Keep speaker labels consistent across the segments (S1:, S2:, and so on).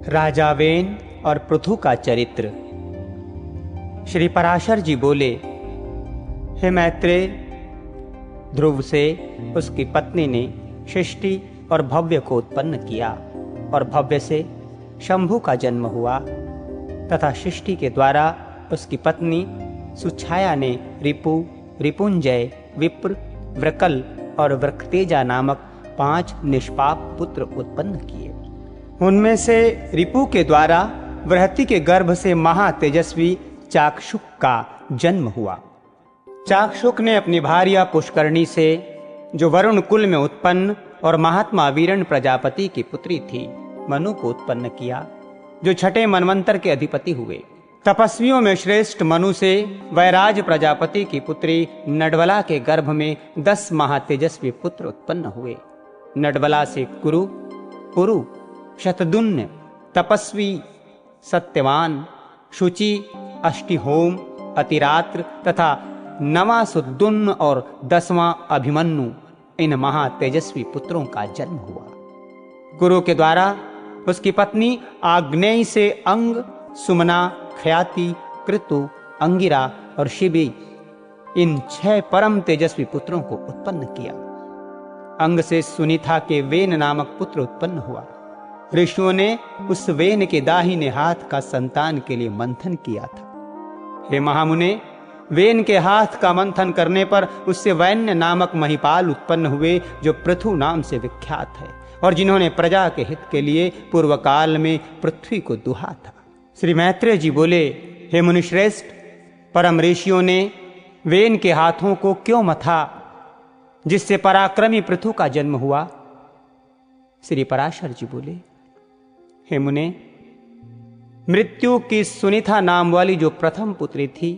S1: राजा when और पृथु का चरित्र। श्री पराशर जी बोले, हे मैत्रेय, ध्रुव से उसकी पत्नी ने सृष्टि और भव्य को उत्पन्न किया और भव्य से शंभु का जन्म हुआ तथा सृष्टि के द्वारा उसकी पत्नी सुछाया ने रिपु, रिपुंजय, विप्र, वृकल और वृक्तेजा नामक 5 निष्पाप पुत्र उत्पन्न किए। उनमें से रिपु के द्वारा बृहति के गर्भ से महातेजस्वी चाक्षुक का जन्म हुआ। चाक्षुक ने अपनी भार्या पुष्करणी से, जो वरुण कुल में उत्पन्न और महात्मा वीरण प्रजापति की पुत्री थी, मनु को उत्पन्न किया, जो छठे मनवंतर के अधिपति हुए। तपस्वियों में श्रेष्ठ मनु से वैराज प्रजापति की पुत्री नडवला के गर्भ में 10 महातेजस्वी पुत्र उत्पन्न हुए। नडवला से कुरु, पुरु, शतदुन्य, तपस्वी, सत्यवान, शुचि, अष्टिहोम, अतिरात्र तथा 9वां सुदुन्न और 10वां अभिमन्यु, इन महातेजस्वी पुत्रों का जन्म हुआ। कुरु के द्वारा उसकी पत्नी आग्नेय से अंग, सुमना, ख्याति, कृतु, अंगिरा और शिबी, इन 6 परम तेजस्वी पुत्रों को उत्पन्न किया। अंग से सुनीता के वेन नामक पुत्र उत्पन्न हुआ। ऋषियों ने उस वेन के दाहिने हाथ का संतान के लिए मंथन किया था। हे महामुने, वेन के हाथ का मंथन करने पर उससे वैन्य नामक महिपाल उत्पन्न हुए, जो पृथु नाम से विख्यात है और जिन्होंने प्रजा के हित के लिए पूर्व काल में पृथ्वी को दुहा था। श्री मैत्रेय जी बोले, हे मुनिश्रेष्ठ, परम ऋषियों ने वेन के हाथों को क्यों मथा, जिससे पराक्रमी पृथु का जन्म हुआ? श्री पराशर जी बोले, हे मुने, मृत्यु की सुनीता नाम वाली जो प्रथम पुत्री थी,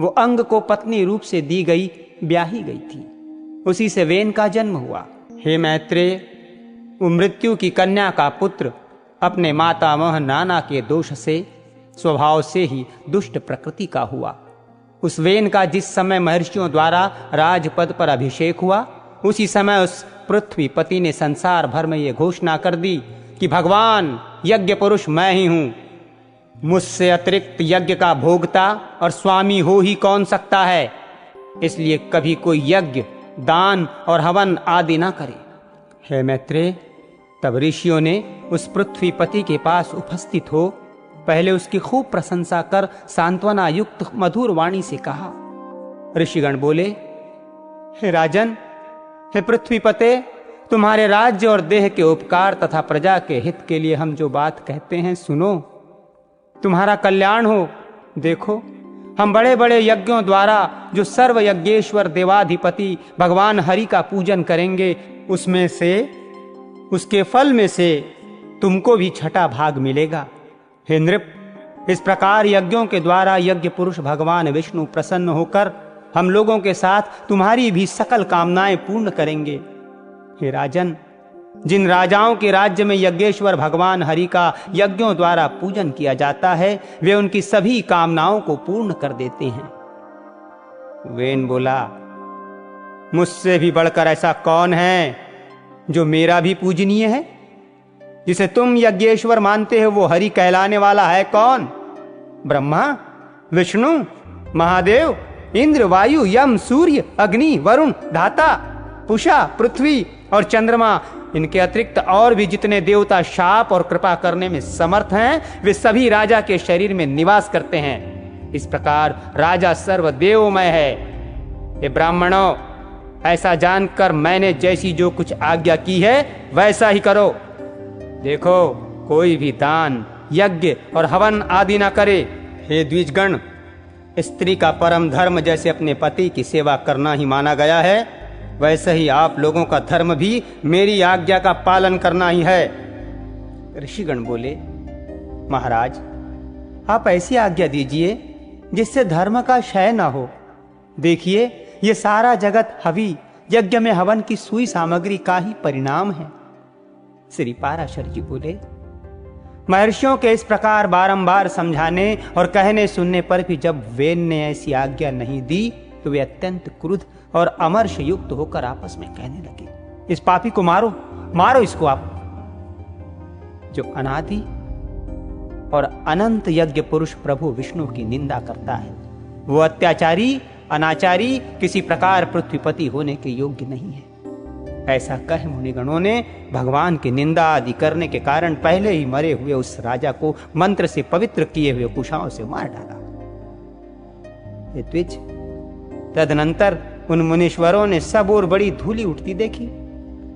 S1: वो अंग को पत्नी रूप से दी गई, ब्याही गई थी। उसी से वेन का जन्म हुआ। हे मैत्रेय, वो मृत्यु की कन्या का पुत्र अपने मातामह नाना के दोष से स्वभाव से ही दुष्ट प्रकृति का हुआ। उस वेन का जिस समय महर्षियों द्वारा राजपद पर अभिषेक हुआ, उसी समय उस पृथ्वी पति ने संसार भर में ये घोषणा कर दी कि भगवान यज्ञ पुरुष मैं ही हूं, मुझसे अतिरिक्त यज्ञ का भोगता और स्वामी हो ही कौन सकता है। इसलिए कभी कोई यज्ञ, दान और हवन आदि ना करे। हे मैत्रेय, तब ऋषियों ने उस पृथ्वीपति के पास उपस्थित हो पहले उसकी खूब प्रशंसा कर सांत्वना युक्त मधुर वाणी से कहा। ऋषिगण बोले, हे राजन, हे पृथ्वीपते, तुम्हारे राज्य और देह के उपकार तथा प्रजा के हित के लिए हम जो बात कहते हैं सुनो। तुम्हारा कल्याण हो। देखो, हम बड़े बड़े यज्ञों द्वारा जो सर्व यज्ञेश्वर देवाधिपति भगवान हरि का पूजन करेंगे, उसमें से, उसके फल में से तुमको भी छठा भाग मिलेगा। हे नृप, इस प्रकार यज्ञों के द्वारा यज्ञ पुरुष भगवान विष्णु प्रसन्न होकर हम लोगों के साथ तुम्हारी भी सकल कामनाएं पूर्ण करेंगे। हे राजन, जिन राजाओं के राज्य में यज्ञेश्वर भगवान हरि का यज्ञों द्वारा पूजन किया जाता है, वे उनकी सभी कामनाओं को पूर्ण कर देते हैं। वेन बोला, मुझसे भी बढ़कर ऐसा कौन है जो मेरा भी पूजनीय है? जिसे तुम यज्ञेश्वर मानते हो वो हरि कहलाने वाला है कौन? ब्रह्मा, विष्णु, महादेव, इंद्र, वायु, यम, सूर्य, अग्नि, वरुण, धाता, पुषा, पृथ्वी और चंद्रमा, इनके अतिरिक्त और भी जितने देवता शाप और कृपा करने में समर्थ हैं, वे सभी राजा के शरीर में निवास करते हैं। इस प्रकार राजा सर्वदेवमय है। हे ब्राह्मणों, ऐसा जानकर मैंने जैसी जो कुछ आज्ञा की है वैसा ही करो। देखो, कोई भी दान, यज्ञ और हवन आदि ना करे। हे द्विजगण, स्त्री का परम धर्म जैसे अपने पति की सेवा करना ही माना गया है, वैसे ही आप लोगों का धर्म भी मेरी आज्ञा का पालन करना ही है। ऋषिगण बोले, महाराज, आप ऐसी आज्ञा दीजिए जिससे धर्म का क्षय न हो। देखिए, ये सारा जगत हवि, यज्ञ में हवन की सुई सामग्री का ही परिणाम है। श्री पाराशर जी बोले, महर्षियों के इस प्रकार बारंबार समझाने और कहने सुनने पर भी जब वेन ने ऐसी आज्ञा नहीं दी, तो वे अत्यंत क्रुद्ध और अमर्ष युक्त होकर आपस में कहने लगे, इस पापी को मारो, मारो इसको आप, जो अनादि और अनंत यज्ञ पुरुष प्रभु विष्णु की निंदा करता है। वो अत्याचारी, अनाचारी, किसी प्रकार पृथ्वीपति होने के योग्य नहीं है। ऐसा कह मुनिगणों ने भगवान की निंदा आदि करने के कारण पहले ही मरे हुए उस राजा को मंत्र से पवित्र किए हुए कुशाओं से मार डाला। द्विज, तदनंतर उन मुनीश्वरों ने सब और बड़ी धूली उठती देखी।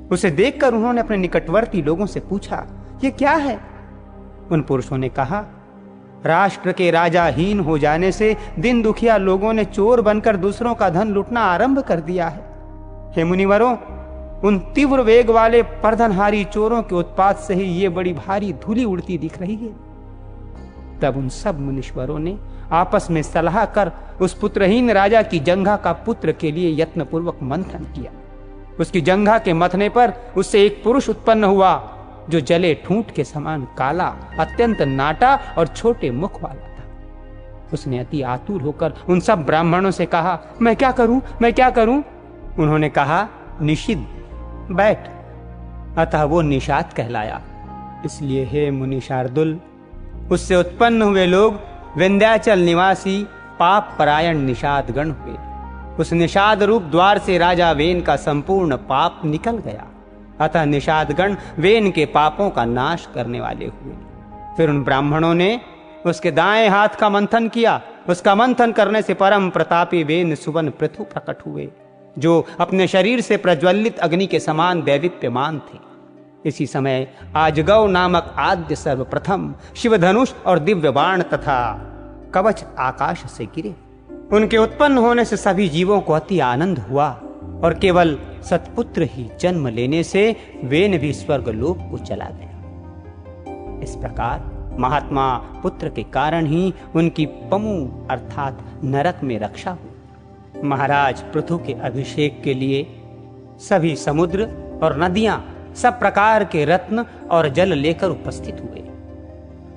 S1: उसे देखकर उन्होंने अपने निकटवर्ती लोगों से पूछा, ये क्या है? उन पुरुषों ने कहा, राष्ट्र के राजाहीन हो जाने से दिन दुखिया लोगों ने चोर बनकर दूसरों का धन लूटना आरंभ कर दिया है। हे मुनिवरों, उन तीव्र वेग वाले परधनहारी चोरों के उत्पात से ही ये बड़ी भारी धूली उड़ती दिख रही है। तब उन सब मुनीश्वरों ने आपस में सलाह कर उस पुत्रहीन राजा की जंघा का पुत्र के लिए यत्नपूर्वक मंथन किया। उसकी जंघा के मथने पर उससे एक पुरुष उत्पन्न हुआ जो जले ठूंठ के समान काला, अत्यंत नाटा और छोटे मुख वाला था। उसने अति आतुर होकर उन सब ब्राह्मणों से कहा, मैं क्या करूं, मैं क्या करूं? उन्होंने कहा, निषिद्ध, बैठ। अतः वो निषाद कहलाया। इसलिए हे मुनि शार्दुल, उससे उत्पन्न हुए लोग विंध्याचल निवासी पाप परायण निषाद गण हुए। उस निषाद रूप द्वार से राजा वेन का संपूर्ण पाप निकल गया। अतः निषाद गण वेन के पापों का नाश करने वाले हुए। फिर उन ब्राह्मणों ने उसके दाएं हाथ का मंथन किया। उसका मंथन करने से परम प्रतापी वेन सुवन पृथु प्रकट हुए, जो अपने शरीर से प्रज्वलित अग्नि के समान दैदीप्यमान थे। इसी समय आजगौ नामक आद्य सर्वप्रथम शिवधनुष और दिव्य बाण तथा कवच आकाश से गिरे। उनके उत्पन्न होने से सभी जीवों को अति आनंद हुआ और केवल सत्पुत्र ही जन्म लेने से वेन भी स्वर्ग लोक को चला गया। इस प्रकार महात्मा पुत्र के कारण ही उनकी पमु अर्थात नरक में रक्षा हुई। महाराज पृथु के अभिषेक के लिए सभी समुद्र और नदियां सब प्रकार के रत्न और जल लेकर उपस्थित हुए।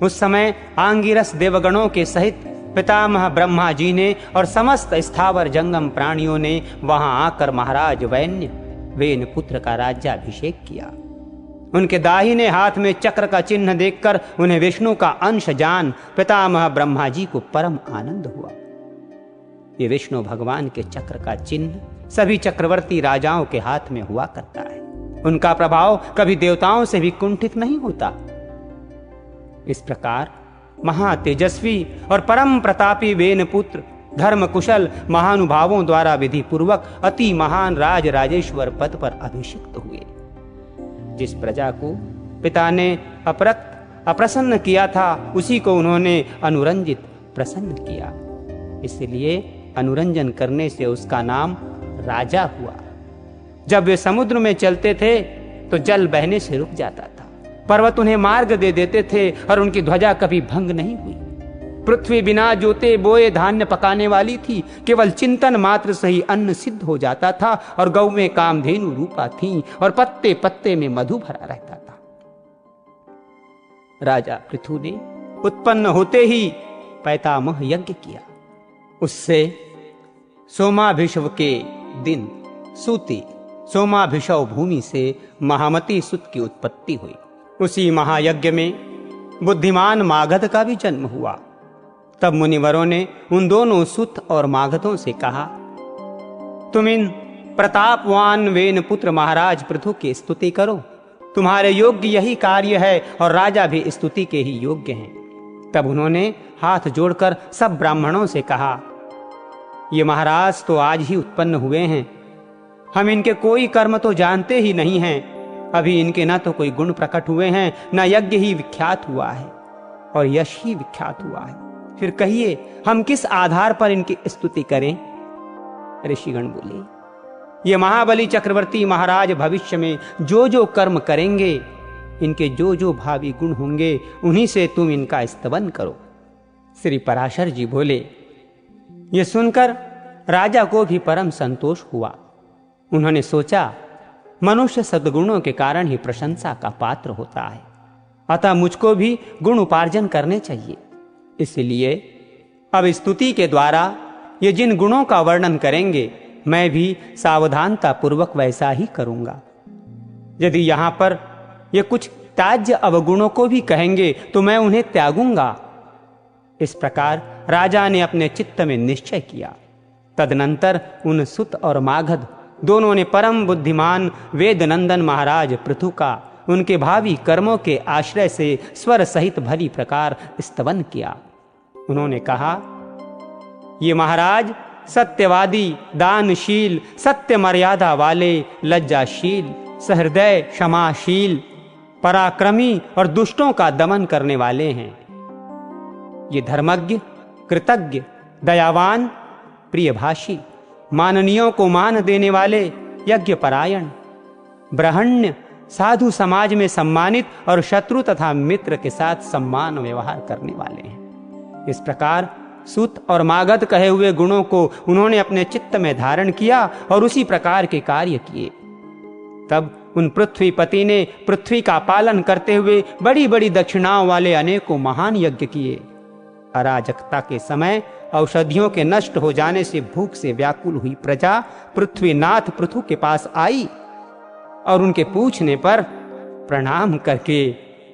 S1: उस समय आंगिरस देवगणों के सहित पितामह ब्रह्मा जी ने और समस्त स्थावर जंगम प्राणियों ने वहां आकर महाराज वैन्य वेन पुत्र का राज्याभिषेक किया। उनके दाहिने हाथ में चक्र का चिन्ह देखकर उन्हें विष्णु का अंश जान पितामह ब्रह्मा जी को परम आनंद हुआ। ये विष्णु भगवान के चक्र का चिन्ह सभी चक्रवर्ती राजाओं के हाथ में हुआ करता है। उनका प्रभाव कभी देवताओं से भी कुंठित नहीं होता। इस प्रकार महातेजस्वी और परम प्रतापी वेन पुत्र धर्म कुशल महानुभावों द्वारा विधि पूर्वक अति महान राज राजेश्वर पद पर अभिषिक्त हुए। जिस प्रजा को पिता ने अप्रसन्न किया था, उसी को उन्होंने अनुरंजित प्रसन्न किया। इसलिए अनुरंजन करने से उसका नाम राजा हुआ। जब वे समुद्र में चलते थे तो जल बहने से रुक जाता था, पर्वत उन्हें मार्ग दे देते थे और उनकी ध्वजा कभी भंग नहीं हुई। पृथ्वी बिना जोते बोए धान्य पकाने वाली थी, केवल चिंतन मात्र से ही अन्न सिद्ध हो जाता था। और गौ में कामधेनु रूपा थी और पत्ते पत्ते में मधु भरा रहता था। राजा पृथु ने उत्पन्न होते ही पैतामह यज्ञ किया। उससे सोमाभिषव के दिन सूति सोमाभिषव भूमि से महामती सुत की उत्पत्ति हुई। उसी महायज्ञ में बुद्धिमान मागध का भी जन्म हुआ। तब मुनिवरों ने उन दोनों सुत और मागधों से कहा, तुम इन प्रतापवान वेन पुत्र महाराज पृथु की स्तुति करो। तुम्हारे योग्य यही कार्य है और राजा भी स्तुति के ही योग्य हैं। तब उन्होंने हाथ जोड़कर सब ब्राह्मणों से कहा, ये महाराज तो आज ही उत्पन्न हुए हैं। हम इनके कोई कर्म तो जानते ही नहीं हैं। अभी इनके न तो कोई गुण प्रकट हुए हैं, न यज्ञ ही विख्यात हुआ है और यश ही विख्यात हुआ है। फिर कहिए हम किस आधार पर इनकी स्तुति करें? ऋषिगण बोले, ये महाबली चक्रवर्ती महाराज भविष्य में जो जो कर्म करेंगे, इनके जो जो भावी गुण होंगे, उन्हीं से तुम इनका स्तवन करो। श्री पराशर जी बोले, ये सुनकर राजा को भी परम संतोष हुआ। उन्होंने सोचा, मनुष्य सद्गुणों के कारण ही प्रशंसा का पात्र होता है, अतः मुझको भी गुण उपार्जन करने चाहिए। इसलिए अब स्तुति के द्वारा ये जिन गुणों का वर्णन करेंगे, मैं भी सावधानता पूर्वक वैसा ही करूंगा। यदि यहां पर ये कुछ त्याज्य अवगुणों को भी कहेंगे तो मैं उन्हें त्यागूंगा। इस प्रकार राजा ने अपने चित्त में निश्चय किया। तदनंतर उन सुत और मागध दोनों ने परम बुद्धिमान वेदनंदन महाराज पृथु का उनके भावी कर्मों के आश्रय से स्वर सहित भली प्रकार स्तवन किया। उन्होंने कहा, ये महाराज सत्यवादी, दानशील, सत्य मर्यादा वाले, लज्जाशील, सहृदय, क्षमाशील, पराक्रमी और दुष्टों का दमन करने वाले हैं। ये धर्मज्ञ, कृतज्ञ, दयावान, प्रियभाषी, माननीयों को मान देने वाले, यज्ञपरायण, ब्रह्मण्य, साधु समाज में सम्मानित और शत्रु तथा मित्र के साथ सम्मान व्यवहार करने वाले हैं। इस प्रकार सुत और मागध कहे हुए गुणों को उन्होंने अपने चित्त में धारण किया और उसी प्रकार के कार्य किए। तब उन पृथ्वीपति ने पृथ्वी का पालन करते हुए बड़ी बड़ी दक्षिणाओं वाले अनेकों महान यज्ञ किए। अराजकता के समय औषधियों के नष्ट हो जाने से भूख से व्याकुल हुई प्रजा पृथ्वीनाथ पृथु के पास आई और उनके पूछने पर प्रणाम करके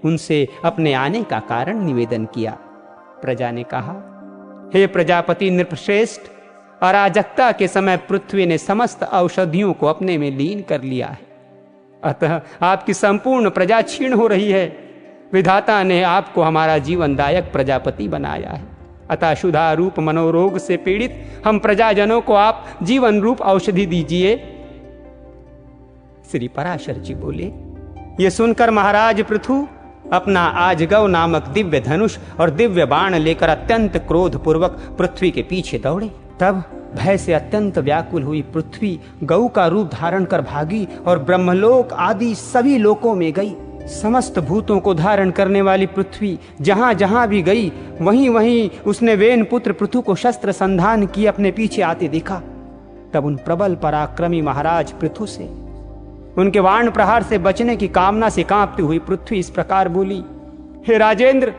S1: उनसे अपने आने का कारण निवेदन किया। प्रजा ने कहा, हे प्रजापति नृपश्रेष्ठ, अराजकता के समय पृथ्वी ने समस्त औषधियों को अपने में लीन कर लिया है, अतः आपकी संपूर्ण प्रजा क्षीण हो रही है। विधाता ने आपको हमारा जीवनदायक प्रजापति बनाया है, अतः क्षुधा रूप मनोरोग से पीड़ित हम प्रजाजनों को आप जीवन रूप औषधि दीजिए। श्री पराशर जी बोले, ये सुनकर महाराज पृथु अपना आजगव नामक दिव्य धनुष और दिव्य बाण लेकर अत्यंत क्रोध पूर्वक पृथ्वी के पीछे दौड़े। तब भय से अत्यंत व्याकुल हुई पृथ्वी गऊ का रूप धारण कर भागी और ब्रह्मलोक आदि सभी लोकों में गई। समस्त भूतों को धारण करने वाली पृथ्वी जहां जहां भी गई वहीं वहीं उसने वेन पुत्र पृथु को शस्त्र संधान किए अपने पीछे आते देखा। तब उन प्रबल पराक्रमी महाराज पृथु से उनके वाण प्रहार से बचने की कामना से कांपती हुई पृथ्वी इस प्रकार बोली, हे राजेंद्र,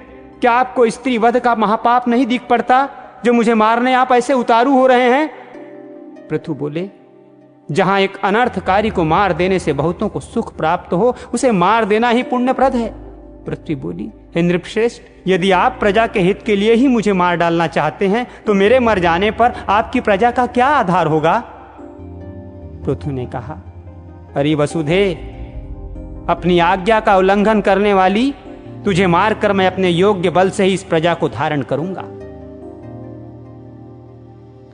S1: क्या आपको स्त्री वध का महापाप नहीं दिख पड़ता जो मुझे मारने आप ऐसे उतारू हो रहे हैं? पृथु बोले, जहां एक अनर्थकारी को मार देने से बहुतों को सुख प्राप्त हो उसे मार देना ही पुण्यप्रद है। पृथ्वी बोली, हे नृपश्रेष्ठ, यदि आप प्रजा के हित के लिए ही मुझे मार डालना चाहते हैं तो मेरे मर जाने पर आपकी प्रजा का क्या आधार होगा? पृथु ने कहा, अरे वसुधे, अपनी आज्ञा का उल्लंघन करने वाली, तुझे मारकर मैं अपने योग्य बल से ही इस प्रजा को धारण करूंगा।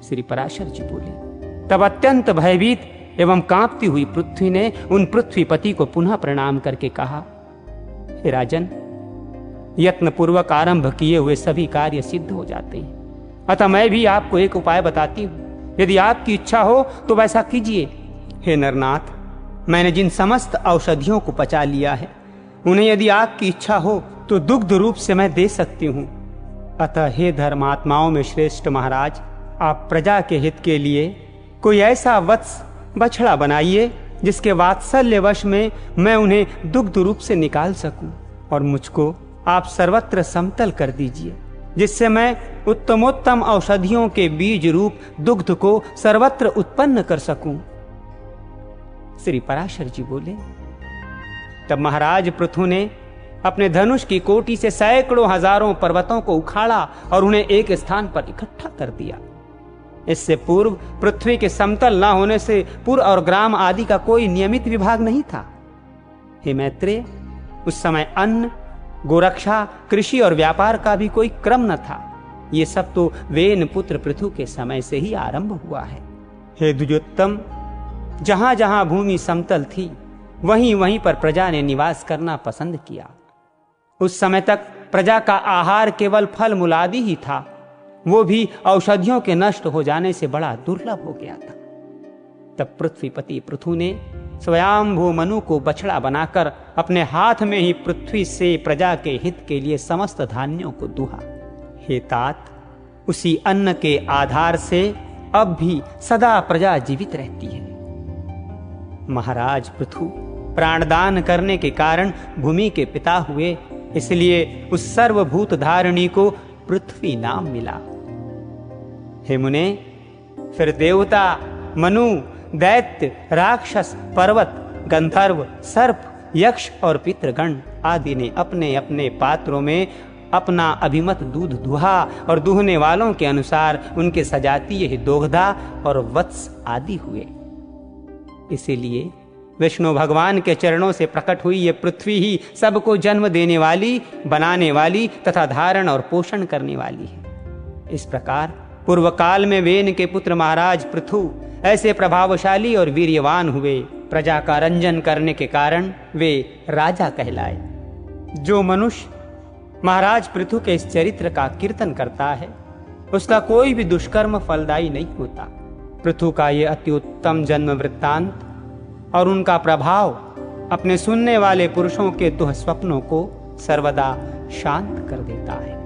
S1: श्री पराशर जी बोले, तब अत्यंत भयभीत एवं कांपती हुई पृथ्वी ने उन पृथ्वीपति को पुनः प्रणाम करके कहा, हे राजन, यत्न पूर्वक आरंभ किए हुए सभी कार्य सिद्ध हो जाते हैं, अतः मैं भी आपको एक उपाय बताती हूं, यदि आपकी इच्छा हो तो वैसा कीजिए। हे नरनाथ, मैंने जिन समस्त औषधियों को पचा लिया है उन्हें यदि आपकी इच्छा हो तो दुग्ध रूप से मैं दे सकती हूं। अतः हे धर्मात्माओं में श्रेष्ठ महाराज, आप प्रजा के हित के लिए कोई ऐसा वत्स बछड़ा बनाइए जिसके वात्सल्यवश में मैं उन्हें दुग्ध रूप से निकाल सकूं, और मुझको आप सर्वत्र समतल कर दीजिए, जिससे मैं उत्तमोत्तम औषधियों के बीज रूप दुग्ध को सर्वत्र उत्पन्न कर सकूं। श्री पराशर जी बोले, तब महाराज पृथु ने अपने धनुष की कोटि से सैकड़ों हजारों पर्वतों को उखाड़ा और उन्हें एक स्थान पर इकट्ठा कर दिया। इससे पूर्व पृथ्वी के समतल न होने से पुर और ग्राम आदि का कोई नियमित विभाग नहीं था। हे मैत्रेय, उस समय अन्न, गोरक्षा, कृषि और व्यापार का भी कोई क्रम न था। ये सब तो वेन पुत्र पृथु के समय से ही आरंभ हुआ है। हे द्विजोत्तम, जहां जहां भूमि समतल थी वहीं वहीं पर प्रजा ने निवास करना पसंद किया। उस समय तक प्रजा का आहार केवल फल मूलादि ही था, वो भी औषधियों के नष्ट हो जाने से बड़ा दुर्लभ हो गया था। तब पृथ्वीपति पृथु ने स्वयंभू मनु को बछड़ा बनाकर अपने हाथ में ही पृथ्वी से प्रजा के हित के लिए समस्त धान्यों को दुहा। हे तात, उसी अन्न के आधार से अब भी सदा प्रजा जीवित रहती है। महाराज पृथु प्राणदान करने के कारण भूमि के पिता हुए, इसलिए उस सर्वभूत धारिणी को पृथ्वी नाम मिला। हे मुने, फिर देवता, मनु, दैत्य, राक्षस, पर्वत, गंधर्व, सर्प, यक्ष और पितृगण आदि ने अपने अपने पात्रों में अपना अभिमत दूध दुहा और दूहने वालों के अनुसार उनके सजातीय दोग्धा और वत्स आदि हुए। इसीलिए विष्णु भगवान के चरणों से प्रकट हुई ये पृथ्वी ही सबको जन्म देने वाली, बनाने वाली तथा धारण और पोषण करने वाली है। इस प्रकार पूर्व काल में वेन के पुत्र महाराज पृथु ऐसे प्रभावशाली और वीर्यवान हुए, प्रजा का रंजन करने के कारण वे राजा कहलाए। जो मनुष्य महाराज पृथु के इस चरित्र का कीर्तन करता है उसका कोई भी दुष्कर्म फलदायी नहीं होता। पृथु का ये अति उत्तम जन्म वृत्तांत और उनका प्रभाव अपने सुनने वाले पुरुषों के दुःस्वप्नों को सर्वदा शांत कर देता है।